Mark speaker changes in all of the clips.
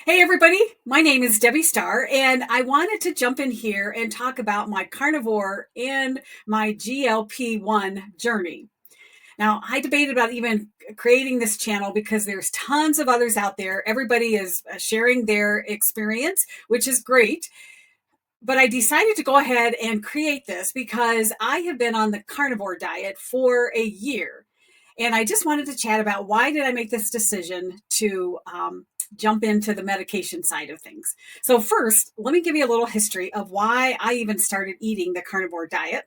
Speaker 1: Hey everybody, my name is Debbie Starr, and I wanted to jump in here and talk about my carnivore and my GLP-1 journey. Now, I debated about even creating this channel because there's tons of others out there. Everybody is sharing their experience, which is great. But I decided to go ahead and create this because I have been on the carnivore diet for a year. And I just wanted to chat about why did I make this decision to jump into the medication side of things. So first, let me give you a little history of why I even started eating the carnivore diet.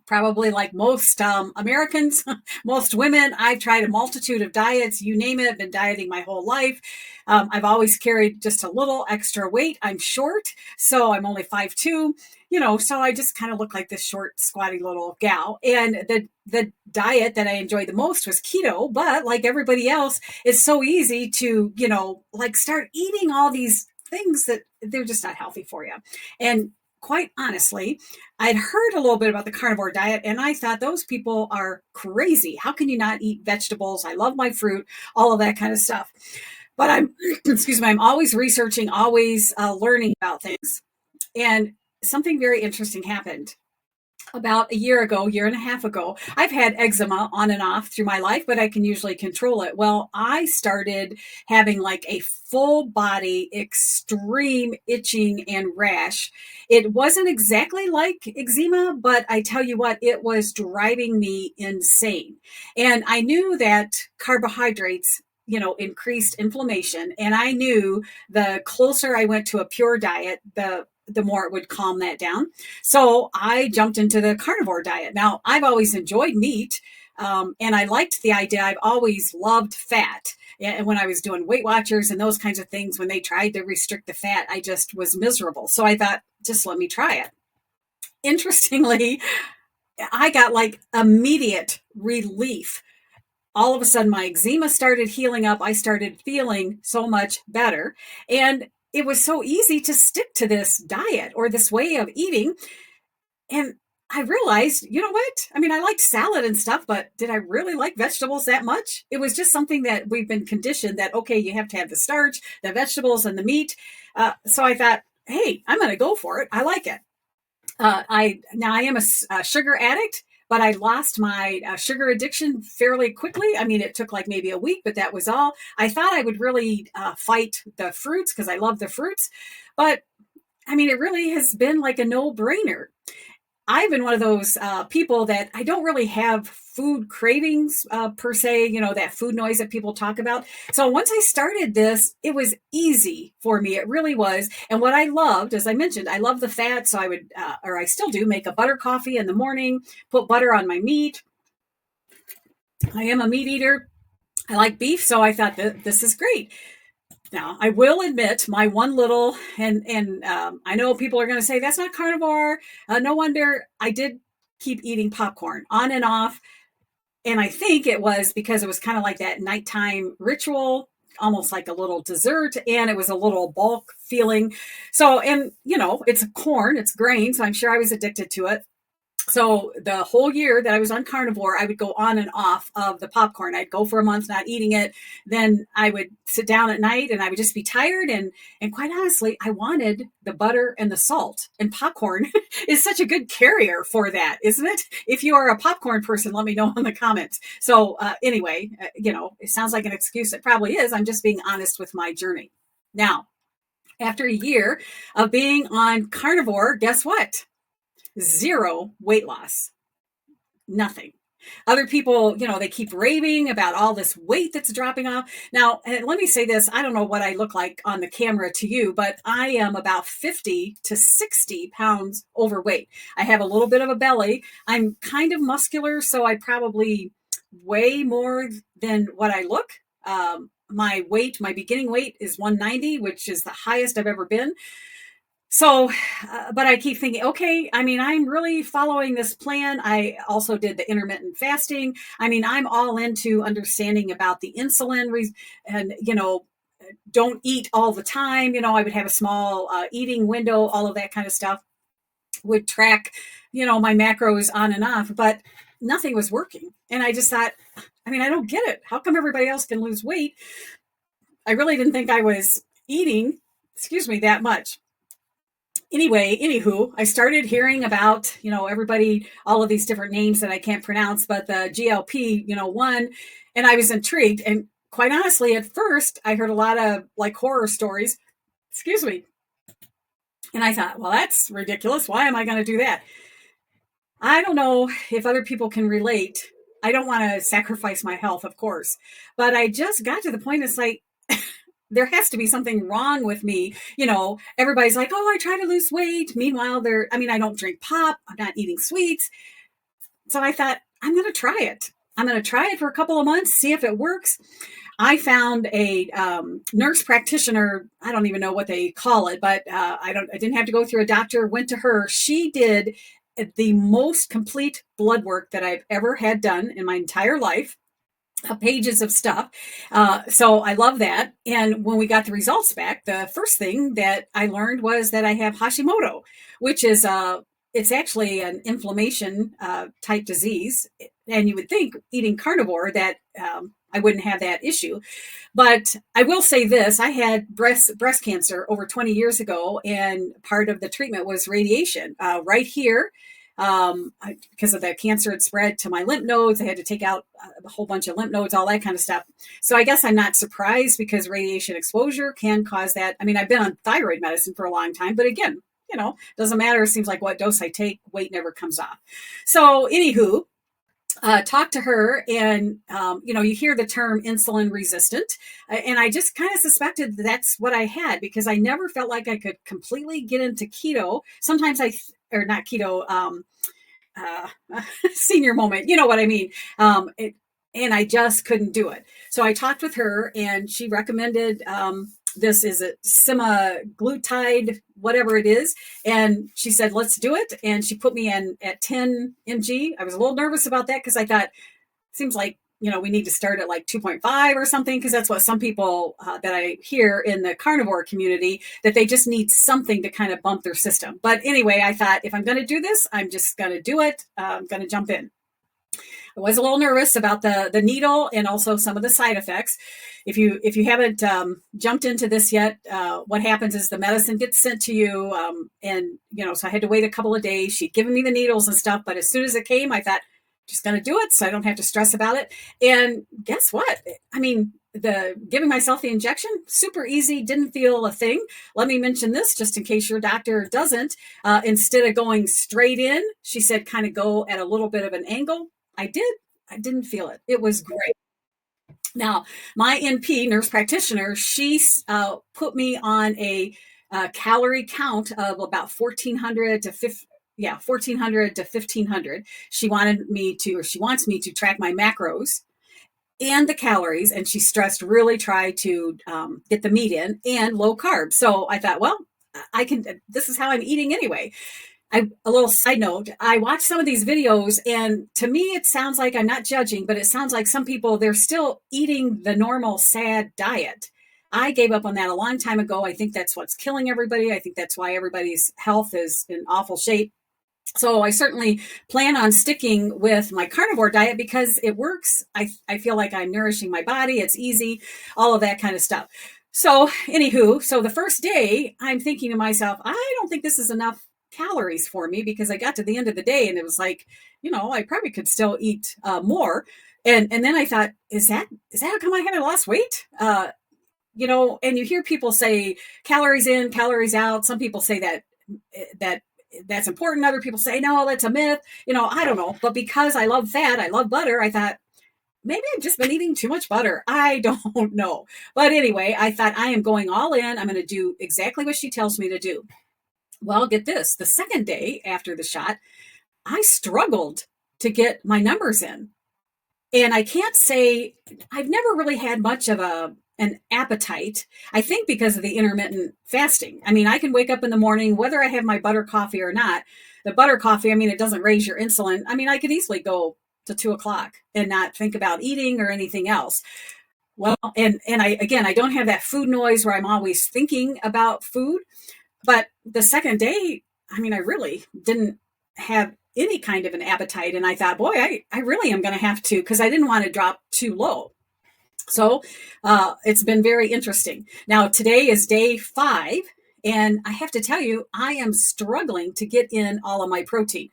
Speaker 1: Probably like most Americans, most women, I've tried a multitude of diets, you name it. I've been dieting my whole life. I've always carried just a little extra weight. I'm short, so I'm only 5'2", so I just kind of look like this short, squatty little gal. And the diet that I enjoyed the most was keto, but like everybody else, it's so easy to, like start eating all these things that they're just not healthy for you. And quite honestly, I'd heard a little bit about the carnivore diet and I thought those people are crazy. How can you not eat vegetables? I love my fruit, all of that kind of stuff. But excuse me, I'm always researching, always learning about things. And something very interesting happened about a year and a half ago. I've had eczema on and off through my life, but I can usually control it. Well, I started having like a full body, extreme itching and rash. It wasn't exactly like eczema, but I tell you what, it was driving me insane. And I knew that carbohydrates increased inflammation. And I knew the closer I went to a pure diet, the more it would calm that down. So I jumped into the carnivore diet. Now, I've always enjoyed meat, and I liked the idea. I've always loved fat. And when I was doing Weight Watchers and those kinds of things, when they tried to restrict the fat, I just was miserable. So I thought, just let me try it. Interestingly, I got like immediate relief. All of a sudden, my eczema started healing up. I started feeling so much better. And it was so easy to stick to this diet or this way of eating. And I realized, you know what? I mean, I liked salad and stuff, but did I really like vegetables that much? It was just something that we've been conditioned that, okay, you have to have the starch, the vegetables, and the meat. So I thought, hey, I'm going to go for it. I like it. I am a sugar addict, but I lost my sugar addiction fairly quickly. I mean, it took like maybe a week, but that was all. I thought I would really fight the fruits because I love the fruits, but I mean, it really has been like a no-brainer. I've been one of those people that I don't really have food cravings per se, that food noise that people talk about. So once I started this, it was easy for me. It really was. And what I loved, as I mentioned, I love the fat. So I would, or I still do, make a butter coffee in the morning, put butter on my meat. I am a meat eater. I like beef. So I thought that this is great. Now, I will admit my one little, and I know people are going to say that's not carnivore. No wonder. I did keep eating popcorn on and off. And I think it was because it was kind of like that nighttime ritual, almost like a little dessert. And it was a little bulk feeling. So, and it's corn, it's grain. So I'm sure I was addicted to it. So the whole year that I was on carnivore, I would go on and off of the popcorn. I'd go for a month not eating it. Then I would sit down at night and I would just be tired. And quite honestly, I wanted the butter and the salt. And popcorn is such a good carrier for that, isn't it? If you are a popcorn person, let me know in the comments. So anyway, it sounds like an excuse. It probably is. I'm just being honest with my journey. Now, after a year of being on carnivore, guess what? Zero weight loss. Nothing. Other people, they keep raving about all this weight that's dropping off. Now, let me say this. I don't know what I look like on the camera to you, but I am about 50 to 60 pounds overweight. I have a little bit of a belly. I'm kind of muscular, so I probably weigh more than what I look. My beginning weight is 190, which is the highest I've ever been. So, but I keep thinking, okay, I mean, I'm really following this plan. I also did the intermittent fasting. I mean, I'm all into understanding about the insulin and, don't eat all the time. I would have a small eating window, all of that kind of stuff, would track, my macros on and off, but nothing was working. And I just thought, I mean, I don't get it. How come everybody else can lose weight? I really didn't think I was eating, excuse me, that much. Anyway, anywho, I started hearing about, everybody, all of these different names that I can't pronounce, but the GLP, one, and I was intrigued. And quite honestly, at first, I heard a lot of like horror stories, excuse me. And I thought, well, that's ridiculous. Why am I going to do that? I don't know if other people can relate. I don't want to sacrifice my health, of course, but I just got to the point. It's like, there has to be something wrong with me. Everybody's like, oh, I try to lose weight. Meanwhile, I don't drink pop. I'm not eating sweets. So I thought, I'm going to try it. I'm going to try it for a couple of months, see if it works. I found a nurse practitioner. I don't even know what they call it, but I didn't have to go through a doctor. Went to her. She did the most complete blood work that I've ever had done in my entire life. Pages of stuff. So I love that. And when we got the results back, the first thing that I learned was that I have Hashimoto, which is it's actually an inflammation type disease. And you would think eating carnivore that I wouldn't have that issue. But I will say this, I had breast cancer over 20 years ago, and part of the treatment was radiation right here. Because of the cancer had spread to my lymph nodes. I had to take out a whole bunch of lymph nodes, all that kind of stuff. So I guess I'm not surprised because radiation exposure can cause that. I mean, I've been on thyroid medicine for a long time, but again, doesn't matter. It seems like what dose I take, weight never comes off. So anywho, talk to her and, you hear the term insulin resistant. And I just kind of suspected that's what I had because I never felt like I could completely get into keto. Sometimes or not keto, senior moment, you know what I mean? And I just couldn't do it. So I talked with her and she recommended, this is a Semaglutide, whatever it is. And she said, let's do it. And she put me in at 10 mg. I was a little nervous about that because I thought, seems like, we need to start at like 2.5 or something, because that's what some people that I hear in the carnivore community, that they just need something to kind of bump their system. But anyway, I thought if I'm going to do this, I'm just going to do it. I'm going to jump in. I was a little nervous about the needle and also some of the side effects. If you haven't jumped into this yet, what happens is the medicine gets sent to you. And, so I had to wait a couple of days. She'd given me the needles and stuff, but as soon as it came, I thought, just going to do it so I don't have to stress about it. And guess what? I mean, the giving myself the injection, super easy, didn't feel a thing. Let me mention this just in case your doctor doesn't. Instead of going straight in, she said kind of go at a little bit of an angle. I did. I didn't feel it. It was great. Now, my NP, nurse practitioner, she put me on a calorie count of about 1,400 to 1,500. She wants me to track my macros and the calories. And she stressed really try to get the meat in and low carb. So I thought, well, this is how I'm eating anyway. A little side note, I watched some of these videos and to me, it sounds like, I'm not judging, but it sounds like some people, they're still eating the normal sad diet. I gave up on that a long time ago. I think that's what's killing everybody. I think that's why everybody's health is in awful shape. So I certainly plan on sticking with my carnivore diet because it works. I feel like I'm nourishing my body. It's easy, all of that kind of stuff. So anywho, so the first day I'm thinking to myself, I don't think this is enough calories for me, because I got to the end of the day and it was like, I probably could still eat more. And then I thought, is that how come I haven't lost weight? And you hear people say calories in, calories out. Some people say that's important. Other people say, no, that's a myth. I don't know. But because I love fat, I love butter, I thought, maybe I've just been eating too much butter. I don't know. But anyway, I thought I am going all in. I'm going to do exactly what she tells me to do. Well, get this. The second day after the shot, I struggled to get my numbers in. And I can't say, I've never really had much of an appetite. I think because of the intermittent fasting. I mean, I can wake up in the morning, whether I have my butter coffee or not. The butter coffee, I mean, it doesn't raise your insulin. I mean, I could easily go to 2:00 and not think about eating or anything else. Well, and I don't have that food noise where I'm always thinking about food. But the second day, I mean, I really didn't have any kind of an appetite. And I thought, boy, I really am going to have to, because I didn't want to drop too low. So it's been very interesting. Now, today is day 5. And I have to tell you, I am struggling to get in all of my protein.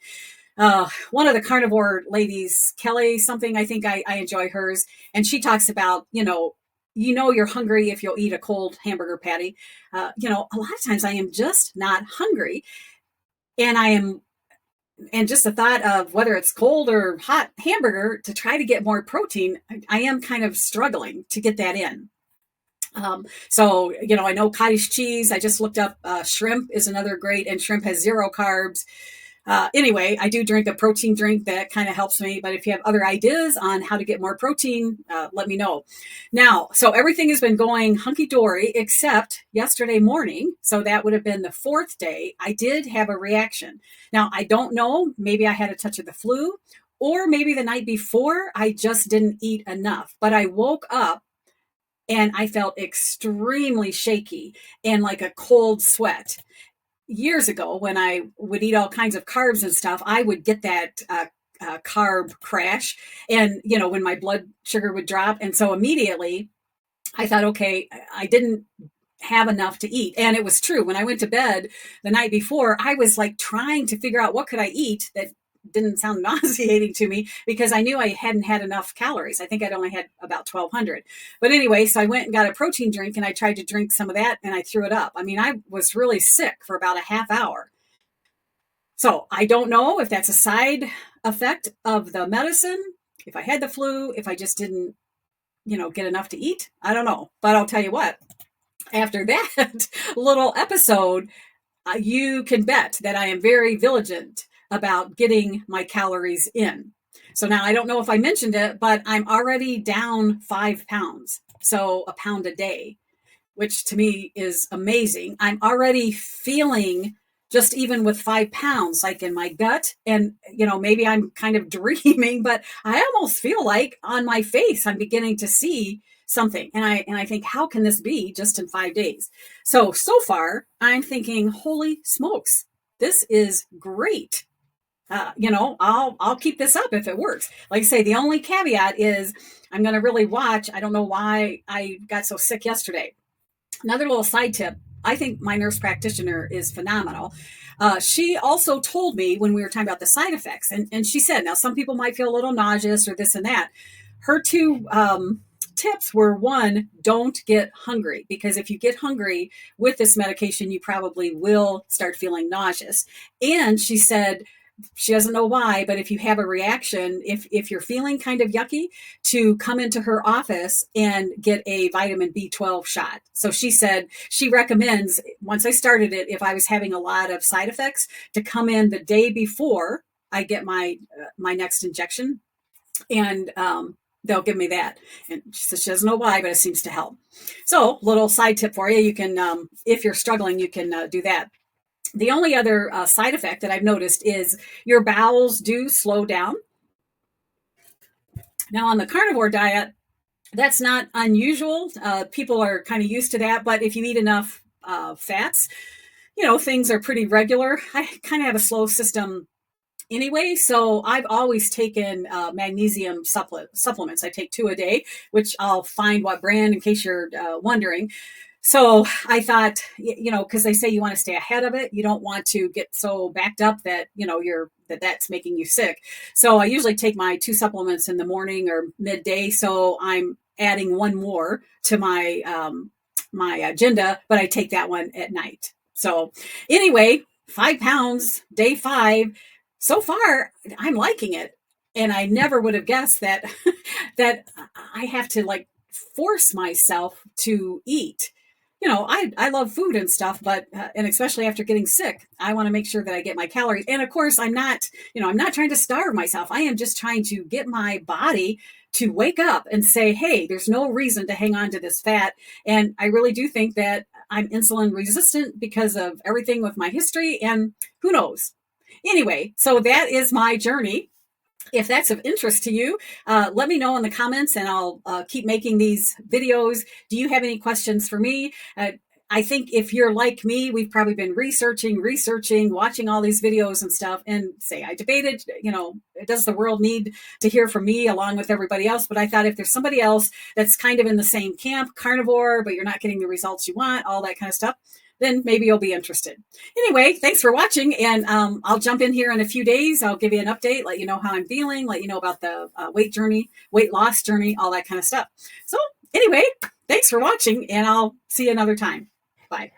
Speaker 1: One of the carnivore ladies, Kelly something, I think I enjoy hers. And she talks about, you're hungry if you'll eat a cold hamburger patty. A lot of times I am just not hungry. And and just the thought of whether it's cold or hot hamburger to try to get more protein, I am kind of struggling to get that in. I know cottage cheese. I just looked up shrimp is another great, and shrimp has 0 carbs. Anyway, I do drink a protein drink that kind of helps me. But if you have other ideas on how to get more protein, let me know. Now, so everything has been going hunky-dory except yesterday morning. So that would have been the 4th day. I did have a reaction. Now, I don't know. Maybe I had a touch of the flu, or maybe the night before I just didn't eat enough. But I woke up and I felt extremely shaky and like a cold sweat. Years ago, when I would eat all kinds of carbs and stuff, I would get that carb crash, and when my blood sugar would drop. And so immediately I thought, okay, I didn't have enough to eat. And it was true. When I went to bed the night before, I was like trying to figure out what could I eat that didn't sound nauseating to me, because I knew I hadn't had enough calories. I think I'd only had about 1,200. But anyway, so I went and got a protein drink, and I tried to drink some of that, and I threw it up. I mean, I was really sick for about a half hour. So I don't know if that's a side effect of the medicine, if I had the flu, if I just didn't, get enough to eat. I don't know. But I'll tell you what, after that little episode, you can bet that I am very vigilant about getting my calories in. So now I don't know if I mentioned it, but I'm already down 5 pounds. So a pound a day, which to me is amazing. I'm already feeling, just even with 5 pounds, like in my gut. And, maybe I'm kind of dreaming, but I almost feel like on my face, I'm beginning to see something. And I think, how can this be just in 5 days? So far I'm thinking, holy smokes, this is great. I'll keep this up if it works. Like I say, the only caveat is I'm going to really watch. I don't know why I got so sick yesterday. Another little side tip. I think my nurse practitioner is phenomenal. She also told me when we were talking about the side effects, and she said, now some people might feel a little nauseous or this and that. Her 2 tips were, 1, don't get hungry, because if you get hungry with this medication, you probably will start feeling nauseous. And she said, she doesn't know why, but if you have a reaction, if you're feeling kind of yucky, to come into her office and get a vitamin B12 shot. So she said she recommends, once I started it, if I was having a lot of side effects, to come in the day before I get my next injection, and they'll give me that. And she says she doesn't know why, but it seems to help. So little side tip for you. You can, if you're struggling, you can do that. The only other side effect that I've noticed is your bowels do slow down. Now, on the carnivore diet, that's not unusual. People are kind of used to that. But if you eat enough fats, things are pretty regular. I kind of have a slow system anyway. So I've always taken magnesium supplements. I take 2 a day, which I'll find what brand in case you're wondering. So I thought, because they say you want to stay ahead of it. You don't want to get so backed up that, that's making you sick. So I usually take my 2 supplements in the morning or midday. So I'm adding 1 more to my my agenda, but I take that one at night. So anyway, 5 pounds, day 5. So far, I'm liking it. And I never would have guessed that that I have to like force myself to eat. I love food and stuff, but, and especially after getting sick, I want to make sure that I get my calories. And of course, I'm not trying to starve myself. I am just trying to get my body to wake up and say, hey, there's no reason to hang on to this fat. And I really do think that I'm insulin resistant because of everything with my history, and who knows? Anyway, so that is my journey. If that's of interest to you, let me know in the comments, and I'll keep making these videos. Do you have any questions for me? I think if you're like me, we've probably been researching, watching all these videos and stuff, and say I debated, does the world need to hear from me along with everybody else? But I thought if there's somebody else that's kind of in the same camp, carnivore, but you're not getting the results you want, all that kind of stuff, then maybe you'll be interested. Anyway, thanks for watching, and I'll jump in here in a few days. I'll give you an update, let you know how I'm feeling, let you know about the weight loss journey, all that kind of stuff. So anyway, thanks for watching, and I'll see you another time. Bye.